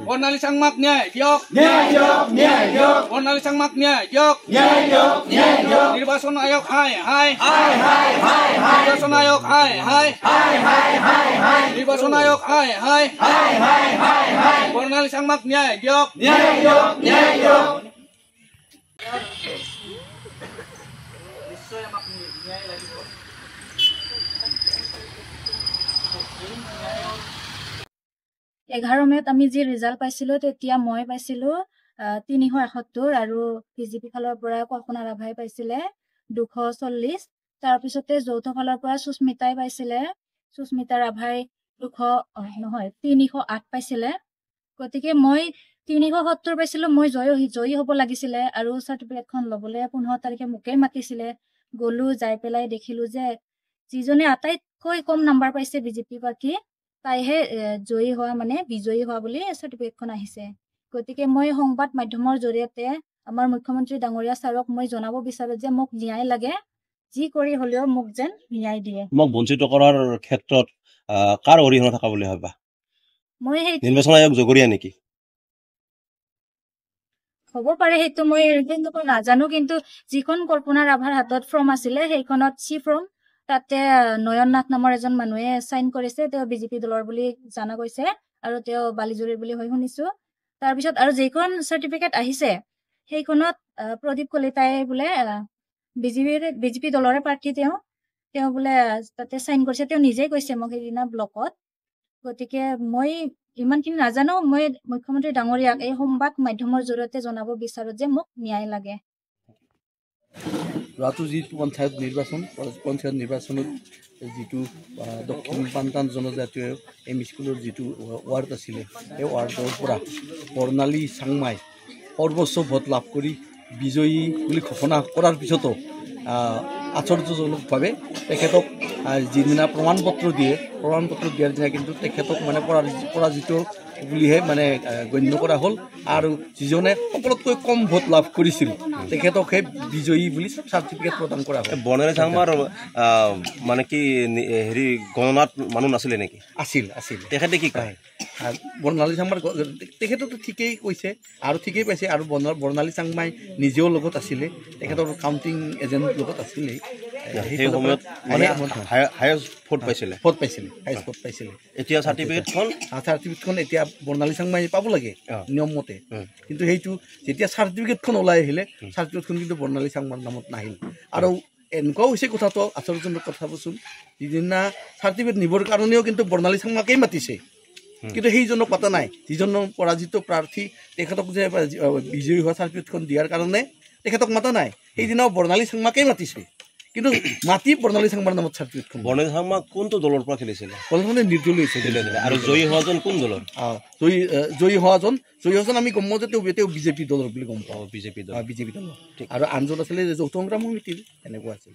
Bernali Sangmak yok. Bernali Sangmak yok. Nirbason ayok hai. Nirbason ayok hai. Nirbason ayok hai. Bernali Sangmak yok. নিশ্চয় আমাক ন্যায় লাগিব। 11 মেত আমি যি ৰিজাল্ট পাইছিলো তেতিয়া মই পাইছিলো 371 আৰু পিজিপি ফালৰ পৰা কল্পনা ৰাভাই পাইছিলে 240 তাৰ পিছতে যৌথ ফালৰ পৰা সুস্মিতাই পাইছিলে সুস্মিতা ৰাভাই 308 পাইছিলে গতিকে মই 370 পাইছিলো মই জয়ী হ'ব লাগিছিলে আৰু সাৰ্টিফিকেটখন লবলৈ 15 তাৰিখে মোকে মাতিছিলে গলু যাই পেলাই দেখিলো যে যিজনে আটাইতকৈ কম নাম্বাৰ পাইছে বিজেপি বাকি তাইহে জয়ী হোৱা মানে বিজয়ী হোৱা বুলি সাৰ্টিফিকেটখন আহিছে গতিকে মই সংবাদ মাধ্যমৰ জৰিয়তে আমাৰ মুখ্যমন্ত্ৰী ডাঙৰীয়া ছাৰক মই জনাব বিচাৰো যে মোক ন্যায় লাগে যি কৰি হলেও মোক যেন ন্যায় দিয়ে মোক বঞ্চিত কৰাৰ ক্ষেত্ৰত কাৰ অৰিহণা থকা বুলি ভাবা মই সেই নিৰ্বাচন আয়োগ জগৰীয়া নেকি হ'ব পাৰে হেতু মই কিন্তু নাজানো কিন্তু যিখন কল্পনা ৰাভাৰ হাতত ফৰ্ম আছিল সেইখনত চি ফৰ্ম তাতে নয়ননাথ নামৰ এজন মানুহে সাইন কৰিছে তেওঁ বিজেপি দলৰ বুলি জানা গৈছে আৰু তেওঁ বালিজুৰীৰ বুলি হৈ শুনিছো তাৰ পিছত আৰু যেখন সাৰ্টিফিকেট আহিছে সেইখনত প্ৰদীপ কলিতাই বোলে বিজেপি দলৰে প্ৰাৰ্থী তেওঁ বোলে তাতে সাইন কৰিছে তেওঁ নিজে কৈছে মোক সেইদিনা ব্লকত গতিকে মই ইমানখিনি নাজানো মই মুখ্যমন্ত্ৰী ডাঙৰীয়াক এই সংবাদ মাধ্যমৰ জৰিয়তে জনাব বিচাৰো যে মোক ন্যায় লাগে ৰাতু যি পঞ্চায়ত নিৰ্বাচনত যিটো দক্ষিণ পান্তান জনজাতীয় এম স্কুলৰ যিটো ৱাৰ্ড আছিলে এই ৱাৰ্ডৰ পৰা বৰ্ণালী চাংমাই সৰ্বোচ্চ ভোট লাভ কৰি বিজয়ী বুলি ঘোষণা কৰাৰ পিছতো আশ্চৰ্যজনকভাৱে তেখেতক যিদিনা প্ৰমাণপত্ৰ দিয়াৰ দিনা কিন্তু তেখেতক মানে পৰাজিত বুলিহে মানে গণ্য কৰা হ'ল আৰু যিজনে সকলোতকৈ কম ভোট লাভ কৰিছিল তেখেতকহে বিজয়ী বুলি চাৰ্টিফিকেট প্ৰদান কৰা হ'ল বৰ্ণালী চাংমাৰ মানে কি হেৰি গণনাত মানুহ নাছিলে নেকি আছিল তেখেতে কি কয় বৰ্ণালী চাংমাৰ তেখেততো ঠিকেই কৈছে আৰু ঠিকেই পাইছে আৰু বৰ্ণালী চাংমাই নিজেও লগত আছিলে তেখেতৰ কাউণ্টিং এজেণ্ট লগত আছিলে সেই সময়ত মানে হায়েষ্ট ভোট পাইছিলে এতিয়া চাৰ্টিফিকেটখন এতিয়া বৰ্ণালী চাংমাই পাব লাগে নিয়ম মতে কিন্তু সেইটো যেতিয়া চাৰ্টিফিকেটখন ওলাই আহিলে চাৰ্টিফিকেটখন কিন্তু বৰ্ণালী চাংমাৰ নামত নাহিল আৰু এনেকুৱাও হৈছে কথাটো আচলজনক কথা বচোন যিদিনা চাৰ্টিফিকেট নিবৰ কাৰণেও কিন্তু বৰ্ণালী চাংমাকেই মাতিছে কিন্তু সেইজনক পাতা নাই যিজন পৰাজিত প্ৰাৰ্থী তেখেতক যে বিজয়ী হোৱা চাৰ্টিফিকেটখন দিয়াৰ কাৰণে তেখেতক মাতা নাই সেইদিনাও বৰ্ণালী চাংমাকেই মাতিছে কিন্তু মাতি বৰ্ণালী চাংমাৰ নামত চাৰ্টিফিকেটখন বৰ্ণালী চাংমা কোনটো দলৰ পৰা খেলিছিলে বৰ্ণালী নিৰ্দলীয় হৈছিলে আৰু জয়ী হোৱাজন কোন দলৰ জয়ী হোৱাজন আমি গম পাওঁ যে তেওঁ বিজেপি দলৰ বুলি গম পাওঁ বিজেপি দলৰ আৰু আনজন আছিলে যৌথ সংগ্ৰাম সমিতিৰ এনেকুৱা আছিল